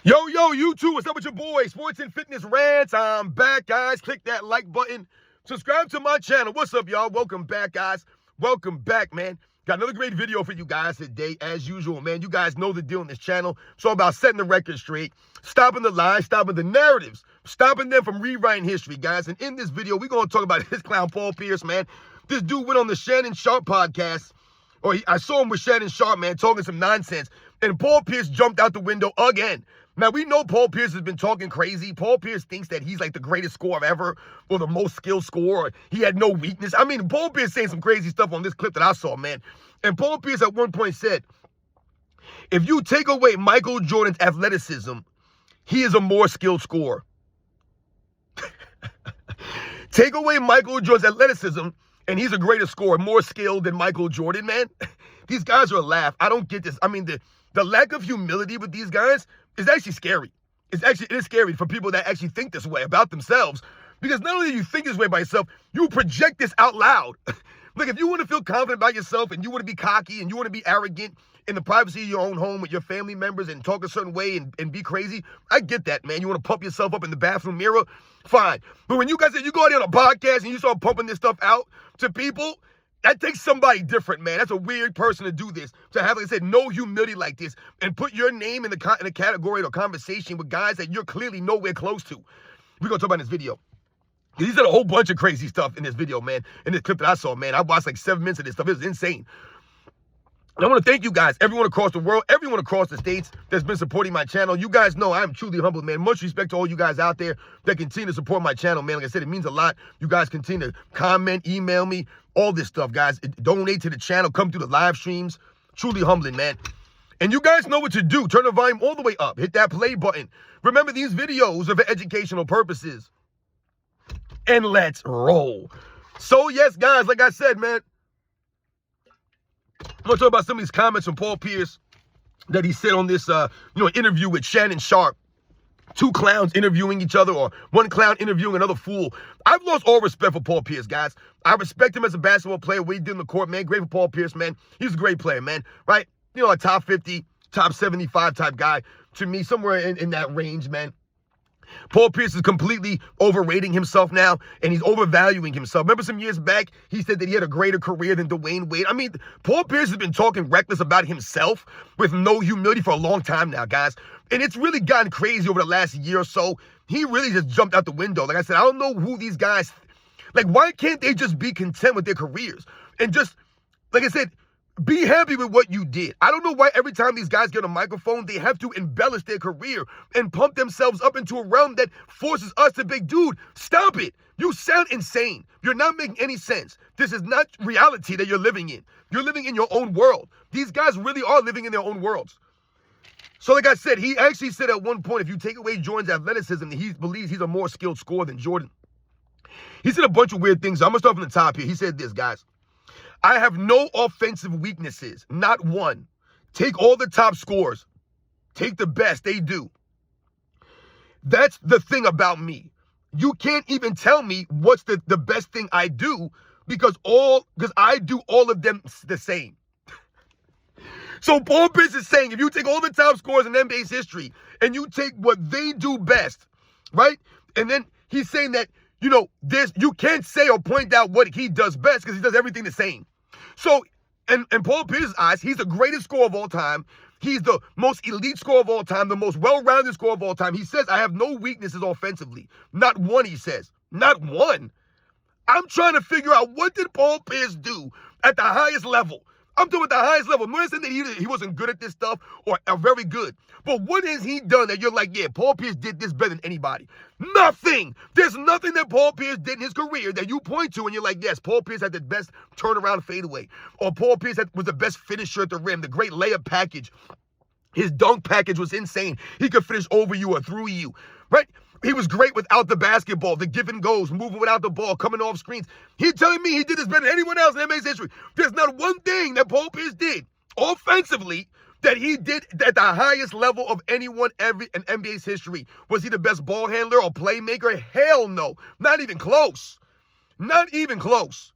Yo, YouTube, what's up with your boy? Sports and Fitness Rants. I'm back, guys. Click that like button. Subscribe to my channel. What's up, y'all? Welcome back, guys. Welcome back, man. Got another great video for you guys today, as usual, man. You guys know the deal on this channel. It's all about setting the record straight, stopping the lies, stopping the narratives, stopping them from rewriting history, guys. And in this video, we're going to talk about this clown, Paul Pierce, man. This dude went on the Shannon Sharp podcast. I saw him with Shannon Sharp, man, talking some nonsense. And Paul Pierce jumped out the window again. Now, we know Paul Pierce has been talking crazy. Paul Pierce thinks that he's like the greatest scorer ever or the most skilled scorer. He had no weakness. I mean, Paul Pierce saying some crazy stuff on this clip that I saw, man. And Paul Pierce at one point said, if you take away Michael Jordan's athleticism, he is a more skilled scorer. Take away Michael Jordan's athleticism, and he's a greater scorer, more skilled than Michael Jordan, man. These guys are a laugh. I don't get this. I mean, the lack of humility with these guys is actually scary. It is scary for people that actually think this way about themselves. Because not only do you think this way by yourself, you project this out loud. Look, if you want to feel confident about yourself and you want to be cocky and you want to be arrogant in the privacy of your own home with your family members and talk a certain way and be crazy, I get that, man. You want to pump yourself up in the bathroom mirror? Fine. But when you guys, you go out there on a podcast and you start pumping this stuff out to people, that takes somebody different, man. That's a weird person to do this. To have, like I said, no humility like this and put your name in the category or conversation with guys that you're clearly nowhere close to. We're going to talk about in this video. He said a whole bunch of crazy stuff in this video, man. In this clip that I saw, man. I watched like 7 minutes of this stuff. It was insane. And I want to thank you guys, everyone across the world, everyone across the states that's been supporting my channel. You guys know I'm truly humbled, man. Much respect to all you guys out there that continue to support my channel, man. Like I said, it means a lot. You guys continue to comment, email me, all this stuff, guys. Donate to the channel, come through the live streams. Truly humbling, man. And you guys know what to do. Turn the volume all the way up. Hit that play button. Remember, these videos are for educational purposes. And let's roll. So, yes, guys, like I said, man, I'm going to talk about some of these comments from Paul Pierce that he said on this, interview with Shannon Sharp. Two clowns interviewing each other, or one clown interviewing another fool. I've lost all respect for Paul Pierce, guys. I respect him as a basketball player, what he did in the court, man. Great for Paul Pierce, man. He's a great player, man, right? You know, a top 50, top 75 type guy. To me, somewhere in that range, man. Paul Pierce is completely overrating himself now, and he's overvaluing himself. Remember some years back, he said that he had a greater career than Dwayne Wade. I mean, Paul Pierce has been talking reckless about himself with no humility for a long time now, guys. And it's really gotten crazy over the last year or so. He really just jumped out the window. Like I said, I don't know who these guys, like, why can't they just be content with their careers? And just, like I said, be happy with what you did. I don't know why every time these guys get on a microphone, they have to embellish their career and pump themselves up into a realm that forces us to be, dude, stop it. You sound insane. You're not making any sense. This is not reality that you're living in. You're living in your own world. These guys really are living in their own worlds. So like I said, he actually said at one point, if you take away Jordan's athleticism, he believes he's a more skilled scorer than Jordan. He said a bunch of weird things. I'm going to start from the top here. He said this, guys. I have no offensive weaknesses, not one. Take all the top scorers. Take the best, they do. That's the thing about me. You can't even tell me what's the best thing I do because I do all of them the same. So Paul Pierce is saying, if you take all the top scorers in NBA's history and you take what they do best, right? And then he's saying that, you can't say or point out what he does best because he does everything the same. So, in Paul Pierce's eyes, he's the greatest scorer of all time. He's the most elite scorer of all time, the most well-rounded scorer of all time. He says, I have no weaknesses offensively. Not one, he says. Not one. I'm trying to figure out, what did Paul Pierce do at the highest level? I'm doing at the highest level. I'm not saying that he wasn't good at this stuff or very good. But what has he done that you're like, yeah, Paul Pierce did this better than anybody? Nothing. There's nothing that Paul Pierce did in his career that you point to and you're like, yes, Paul Pierce had the best turnaround fadeaway. Or Paul Pierce was the best finisher at the rim, the great layup package. His dunk package was insane. He could finish over you or through you, right? He was great without the basketball, the give and goes, moving without the ball, coming off screens. He's telling me he did this better than anyone else in NBA's history. There's not one thing that Paul Pierce did offensively that he did at the highest level of anyone ever in NBA's history. Was he the best ball handler or playmaker? Hell no. Not even close. Not even close.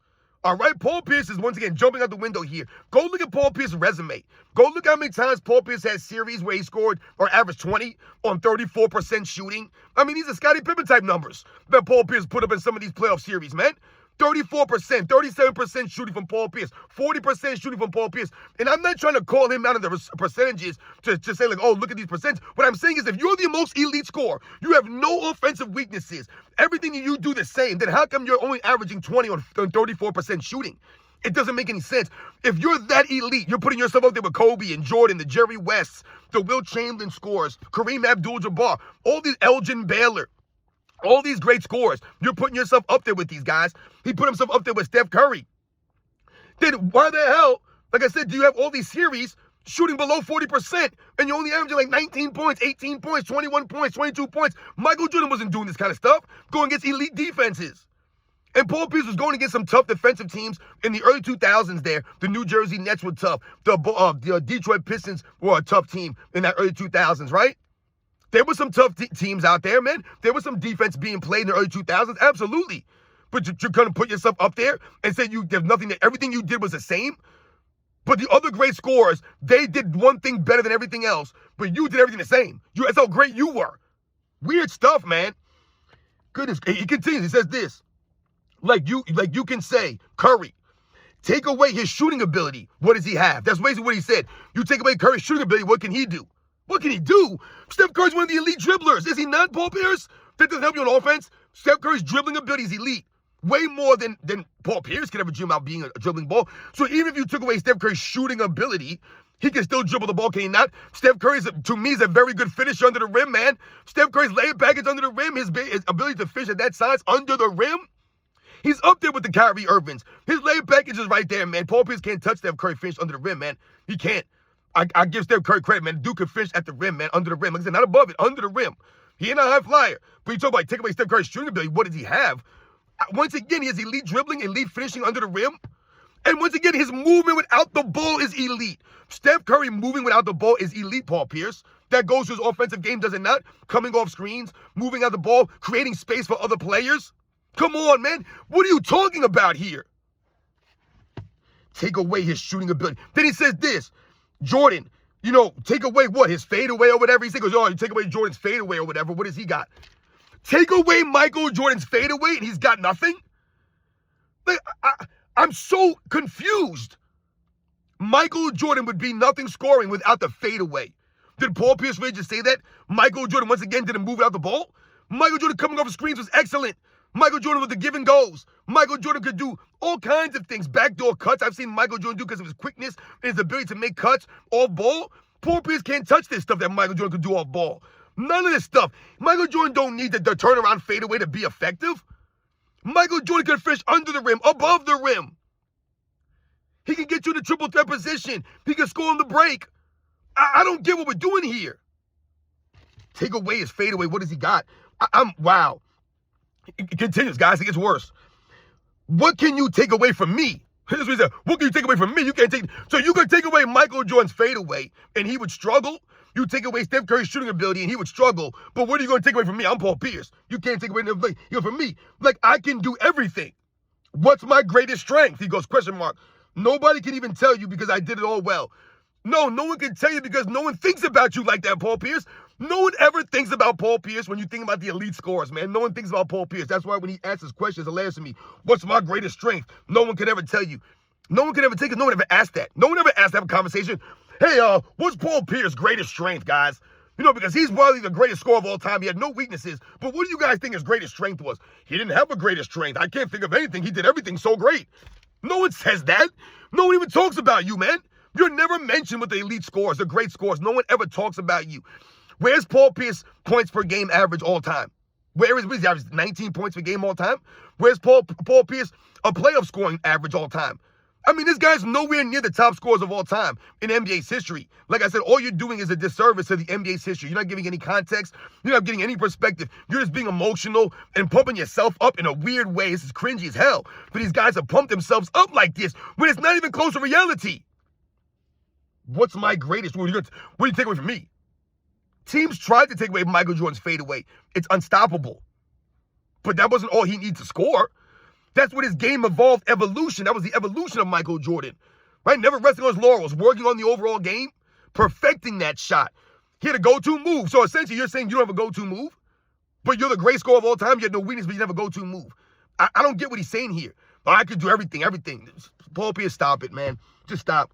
All right, Paul Pierce is once again jumping out the window here. Go look at Paul Pierce's resume. Go look how many times Paul Pierce has series where he scored or averaged 20 on 34% shooting. I mean, these are Scottie Pippen type numbers that Paul Pierce put up in some of these playoff series, man. 34%, 37% shooting from Paul Pierce, 40% shooting from Paul Pierce. And I'm not trying to call him out of the percentages to say like, oh, look at these percentages. What I'm saying is if you're the most elite scorer, you have no offensive weaknesses, everything you do the same, then how come you're only averaging 20 on 34% shooting? It doesn't make any sense. If you're that elite, you're putting yourself up there with Kobe and Jordan, the Jerry Wests, the Will Chamberlain scores, Kareem Abdul-Jabbar, all these Elgin Baylor, all these great scorers. You're putting yourself up there with these guys. He put himself up there with Steph Curry. Then why the hell, like I said, do you have all these series shooting below 40% and you're only averaging like 19 points, 18 points, 21 points, 22 points? Michael Jordan wasn't doing this kind of stuff, going against elite defenses. And Paul Pierce was going against some tough defensive teams in the early 2000s there. The New Jersey Nets were tough. The Detroit Pistons were a tough team in that early 2000s, right? There were some tough teams out there, man. There was some defense being played in the early 2000s, absolutely. But you're going to put yourself up there and say there's nothing, that everything you did was the same? But the other great scorers, they did one thing better than everything else, but you did everything the same. That's how great you were. Weird stuff, man. Goodness, he continues, he says this. Like you can say, Curry, take away his shooting ability. What does he have? That's basically what he said. You take away Curry's shooting ability, what can he do? What can he do? Steph Curry's one of the elite dribblers. Is he not, Paul Pierce? That doesn't help you on offense. Steph Curry's dribbling ability is elite. Way more than Paul Pierce could ever dream out being a dribbling ball. So even if you took away Steph Curry's shooting ability, he can still dribble the ball, can he not? Steph Curry, to me, is a very good finisher under the rim, man. Steph Curry's layup package under the rim, his ability to finish at that size under the rim, he's up there with the Kyrie Irvings. His layup package is right there, man. Paul Pierce can't touch Steph Curry finish under the rim, man. He can't. I give Steph Curry credit, man. Dude can finish at the rim, man, under the rim. Like I said, not above it, under the rim. He ain't a high flyer. But you talk about take away Steph Curry's shooting ability, what does he have? Once again, he has elite dribbling, elite finishing under the rim. And once again, his movement without the ball is elite. Steph Curry moving without the ball is elite, Paul Pierce. That goes to his offensive game, does it not? Coming off screens, moving out the ball, creating space for other players. Come on, man. What are you talking about here? Take away his shooting ability. Then he says this. Jordan, take away what? His fadeaway or whatever. He says, you take away Jordan's fadeaway or whatever. What does he got? Take away Michael Jordan's fadeaway and he's got nothing? Like, I'm so confused. Michael Jordan would be nothing scoring without the fadeaway. Did Paul Pierce really just say that? Michael Jordan, once again, didn't move out the ball? Michael Jordan coming off the screens was excellent. Michael Jordan with the give and goes. Michael Jordan could do all kinds of things. Backdoor cuts. I've seen Michael Jordan do because of his quickness and his ability to make cuts off ball. Paul Pierce can't touch this stuff that Michael Jordan could do off ball. None of this stuff. Michael Jordan don't need the turnaround fadeaway to be effective. Michael Jordan can finish under the rim, above the rim. He can get you in the triple threat position. He can score on the break. I don't get what we're doing here. Take away his fadeaway. What does he got? Wow. It continues, guys. It gets worse. What can you take away from me? Here's what he said. What can you take away from me? You can't take. So you can take away Michael Jordan's fadeaway, and he would struggle. You take away Steph Curry's shooting ability, and he would struggle. But what are you going to take away from me? I'm Paul Pierce. You can't take away nothing from me. Like, I can do everything. What's my greatest strength? He goes, question mark. Nobody can even tell you because I did it all well. No one can tell you because no one thinks about you like that, Paul Pierce. No one ever thinks about Paul Pierce when you think about the elite scores, man. No one thinks about Paul Pierce. That's why when he asks his questions, hilarious to me. What's my greatest strength? No one can ever tell you. No one can ever take it. No one ever asked that. No one ever asked to have a conversation. Hey, what's Paul Pierce's greatest strength, guys? Because he's probably the greatest scorer of all time. He had no weaknesses. But what do you guys think his greatest strength was? He didn't have a greatest strength. I can't think of anything. He did everything so great. No one says that. No one even talks about you, man. You're never mentioned with the elite scores, the great scores. No one ever talks about you. Where's Paul Pierce points per game average all time? Where is his average? 19 points per game all time? Where's Paul Pierce a playoff scoring average all time? I mean, this guy's nowhere near the top scorers of all time in NBA's history. Like I said, all you're doing is a disservice to the NBA's history. You're not giving any context. You're not getting any perspective. You're just being emotional and pumping yourself up in a weird way. This is cringy as hell. But these guys have pumped themselves up like this when it's not even close to reality. What's my greatest? What do you take away from me? Teams tried to take away Michael Jordan's fadeaway. It's unstoppable. But that wasn't all he needed to score. That's what his game evolved, evolution. That was the evolution of Michael Jordan, right? Never resting on his laurels, working on the overall game, perfecting that shot. He had a go-to move. So essentially, you're saying you don't have a go-to move, but you're the great scorer of all time. You had no weakness, but you have a go-to move. I don't get what he's saying here. Oh, I could do everything. Paul Pierce, stop it, man. Just stop.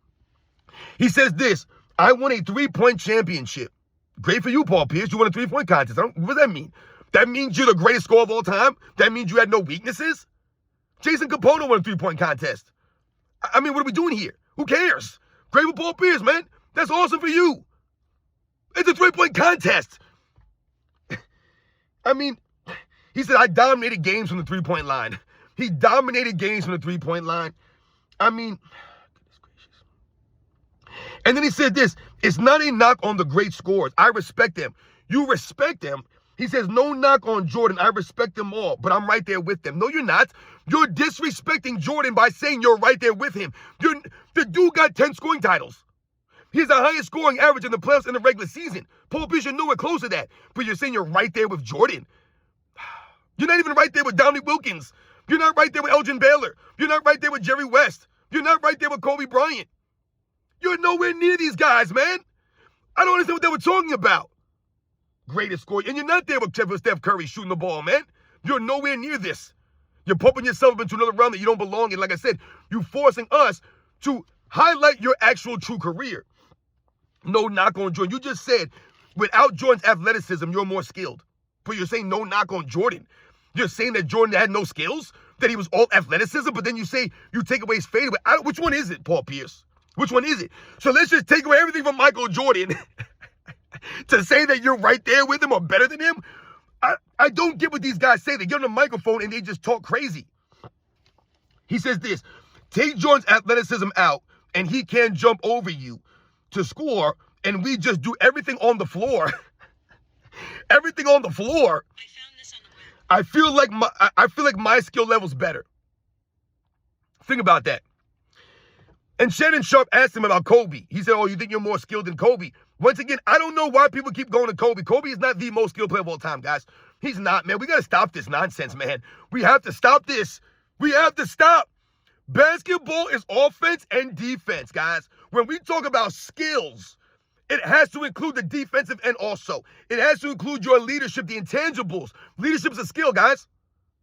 He says this, I won a 3-point championship. Great for you, Paul Pierce. You won a 3-point contest. What does that mean? That means you're the greatest scorer of all time? That means you had no weaknesses? Jason Capono won a 3-point contest. I mean, what are we doing here? Who cares? Great for Paul Pierce, man. That's awesome for you. It's a 3-point contest. I mean, he said, I dominated games from the 3-point line. He dominated games from the 3-point line. I mean, goodness gracious. And then he said this, it's not a knock on the great scorers. I respect them. You respect them. He says, no knock on Jordan. I respect them all, but I'm right there with them. No, you're not. You're disrespecting Jordan by saying you're right there with him. The dude got 10 scoring titles. He's the highest scoring average in the playoffs in the regular season. Paul Pierce, you're nowhere close to that. But you're saying you're right there with Jordan. You're not even right there with Dominique Wilkins. You're not right there with Elgin Baylor. You're not right there with Jerry West. You're not right there with Kobe Bryant. You're nowhere near these guys, man. I don't understand what they were talking about. Greatest scorer. And you're not there with Steph Curry shooting the ball, man. You're nowhere near this. You're pumping yourself into another round that you don't belong in. Like I said, you're forcing us to highlight your actual true career. No knock on Jordan. You just said, without Jordan's athleticism, you're more skilled. But you're saying no knock on Jordan. You're saying that Jordan had no skills? That he was all athleticism? But then you say you take away his fadeaway. Which one is it, Paul Pierce? Which one is it? So let's just take away everything from Michael Jordan to say that you're right there with him or better than him? I don't get what these guys say. They get on the microphone and they just talk crazy. He says this, take Jordan's athleticism out and he can jump over you to score and we just do everything on the floor. Everything on the floor. I found this on the web. I feel like my skill level's better. Think about that. And Shannon Sharp asked him about Kobe. He said, oh, you think you're more skilled than Kobe? Once again, I don't know why people keep going to Kobe. Kobe is not the most skilled player of all time, guys. He's not, man. We got to stop this nonsense, man. We have to stop this. We have to stop. Basketball is offense and defense, guys. When we talk about skills, it has to include the defensive end also. It has to include your leadership, the intangibles. Leadership's a skill, guys.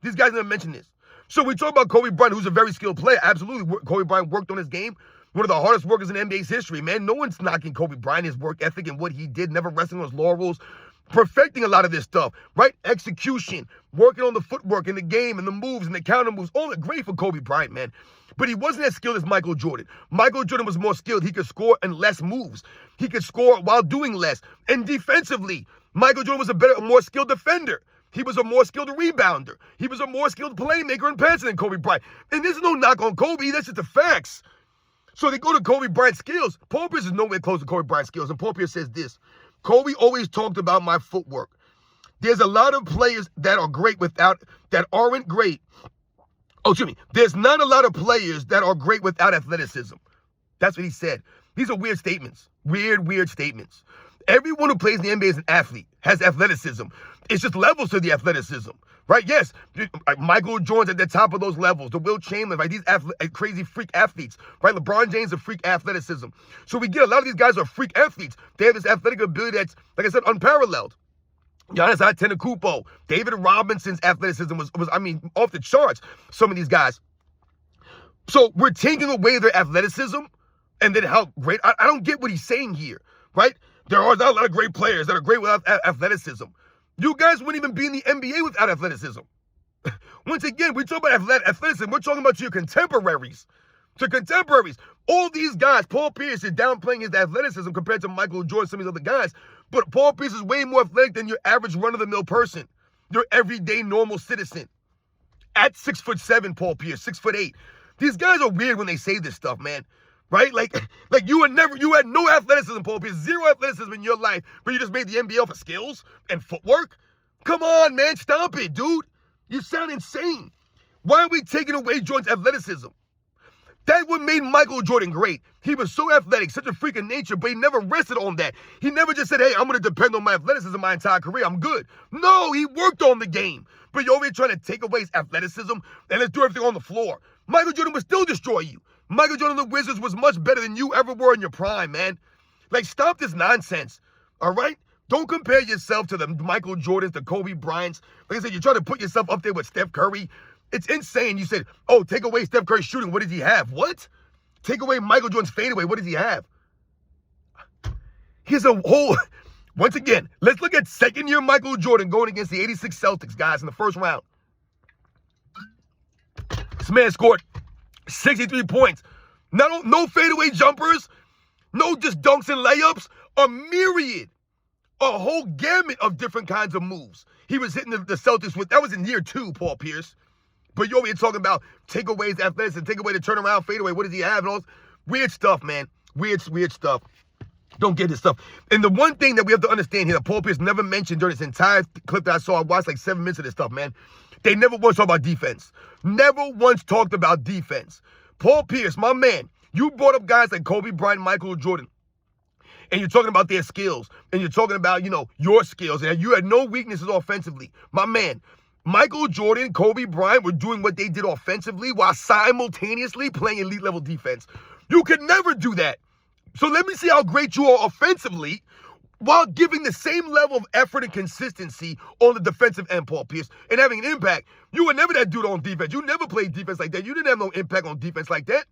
These guys never mention this. So we talk about Kobe Bryant, who's a very skilled player. Absolutely. Kobe Bryant worked on his game. One of the hardest workers in NBA's history, man. No one's knocking Kobe Bryant, his work ethic and what he did, never resting on his laurels, perfecting a lot of this stuff, right? Execution, working on the footwork in the game and the moves and the counter moves. All that great for Kobe Bryant, man. But he wasn't as skilled as Michael Jordan. Michael Jordan was more skilled. He could score in less moves. He could score while doing less. And defensively, Michael Jordan was a more skilled defender. He was a more skilled rebounder. He was a more skilled playmaker and passer than Kobe Bryant. And there's no knock on Kobe. That's just the facts. So they go to Kobe Bryant's skills. Paul Pierce is nowhere close to Kobe Bryant's skills. And Paul Pierce says this, Kobe always talked about my footwork. There's a lot of players that aren't great. Oh, excuse me. There's not a lot of players that are great without athleticism. That's what he said. These are weird statements. Weird statements. Everyone who plays in the NBA is an athlete, has athleticism. It's just levels to the athleticism, right? Yes, Michael Jordan's at the top of those levels. The Will Chamberlain, right? These crazy freak athletes, right? LeBron James is a freak athleticism. So we get a lot of these guys are freak athletes. They have this athletic ability that's, like I said, unparalleled. Giannis Antetokounmpo, David Robinson's athleticism was off the charts. Some of these guys. So we're taking away their athleticism, and then how great. I don't get what he's saying here, right? There are not a lot of great players that are great without athleticism. You guys wouldn't even be in the NBA without athleticism. Once again, we talk about athleticism. We're talking about your contemporaries. To contemporaries. All these guys, Paul Pierce is downplaying his athleticism compared to Michael Jordan, some of these other guys. But Paul Pierce is way more athletic than your average run-of-the-mill person. Your everyday normal citizen. At 6'7", Paul Pierce, 6'8". These guys are weird when they say this stuff, man. Right? Like you had no athleticism, Paul Pierce, zero athleticism in your life, but you just made the NBA for skills and footwork? Come on, man, stop it, dude. You sound insane. Why are we taking away Jordan's athleticism? That's what made Michael Jordan great. He was so athletic, such a freak of nature, but he never rested on that. He never just said, hey, I'm going to depend on my athleticism my entire career. I'm good. No, he worked on the game. but you're over here trying to take away his athleticism and let's do everything on the floor. Michael Jordan would still destroy you. Michael Jordan and the Wizards was much better than you ever were in your prime, man. Like, stop this nonsense, all right? Don't compare yourself to the Michael Jordans, the Kobe Bryants. Like I said, you're trying to put yourself up there with Steph Curry. It's insane. You said, oh, take away Steph Curry's shooting. What does he have? What? Take away Michael Jordan's fadeaway. What does he have? Here's a whole... Once again, let's look at second-year Michael Jordan going against the 86 Celtics, guys, in the first round. This man scored 63 points. No fadeaway jumpers. No just dunks and layups. A myriad. A whole gamut of different kinds of moves. He was hitting the Celtics with, that was in year 2, Paul Pierce. But you're over here talking about take away his athleticism, take away the turnaround fadeaway. What does he have? And all this weird stuff, man. Weird stuff. Don't get this stuff. And the one thing that we have to understand here that Paul Pierce never mentioned during this entire clip that I saw, I watched like 7 minutes of this stuff, man. They never once talked about defense. Never once talked about defense. Paul Pierce, my man, you brought up guys like Kobe Bryant, Michael Jordan. And you're talking about their skills. And you're talking about, your skills. And you had no weaknesses offensively. My man, Michael Jordan, Kobe Bryant were doing what they did offensively while simultaneously playing elite level defense. You could never do that. So let me see how great you are offensively while giving the same level of effort and consistency on the defensive end, Paul Pierce, and having an impact. You were never that dude on defense. You never played defense like that. You didn't have no impact on defense like that.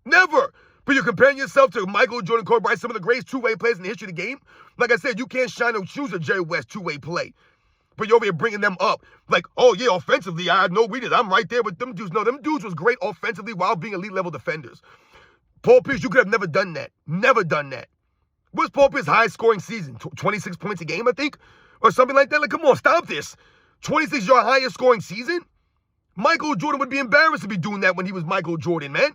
Never. But you're comparing yourself to Michael Jordan, Kobe Bryant, some of the greatest two-way players in the history of the game. Like I said, you can't shine no shoes of Jerry West two-way play. But you're over here bringing them up. Like, oh, yeah, offensively, I had no weakness. I'm right there with them dudes. No, them dudes was great offensively while being elite-level defenders. Paul Pierce, you could have never done that. Never done that. What's Paul Pierce's highest-scoring season? 26 points a game, I think? Or something like that? Like, come on, stop this. 26 is your highest-scoring season? Michael Jordan would be embarrassed to be doing that when he was Michael Jordan, man.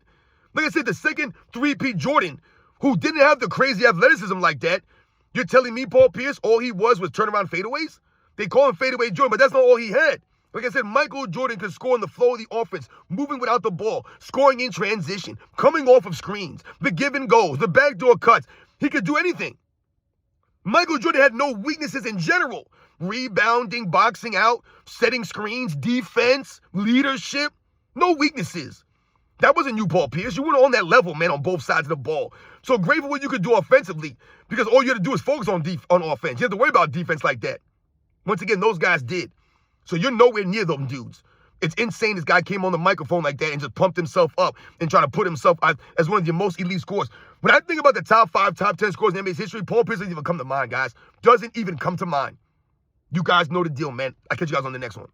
Like I said, the second three-peat Jordan, who didn't have the crazy athleticism like that, you're telling me Paul Pierce, all he was turnaround fadeaways? They call him fadeaway Jordan, but that's not all he had. Like I said, Michael Jordan could score in the flow of the offense, moving without the ball, scoring in transition, coming off of screens, the give and goes, the backdoor cuts. He could do anything. Michael Jordan had no weaknesses in general. Rebounding, boxing out, setting screens, defense, leadership. No weaknesses. That wasn't you, Paul Pierce. You weren't on that level, man, on both sides of the ball. So great for what you could do offensively, because all you had to do is focus on offense. You have to worry about defense like that. Once again, those guys did. So you're nowhere near them dudes. It's insane this guy came on the microphone like that and just pumped himself up and tried to put himself as one of the most elite scorers. When I think about the top 5, top 10 scorers in NBA's history, Paul Pierce doesn't even come to mind, guys. Doesn't even come to mind. You guys know the deal, man. I'll catch you guys on the next one.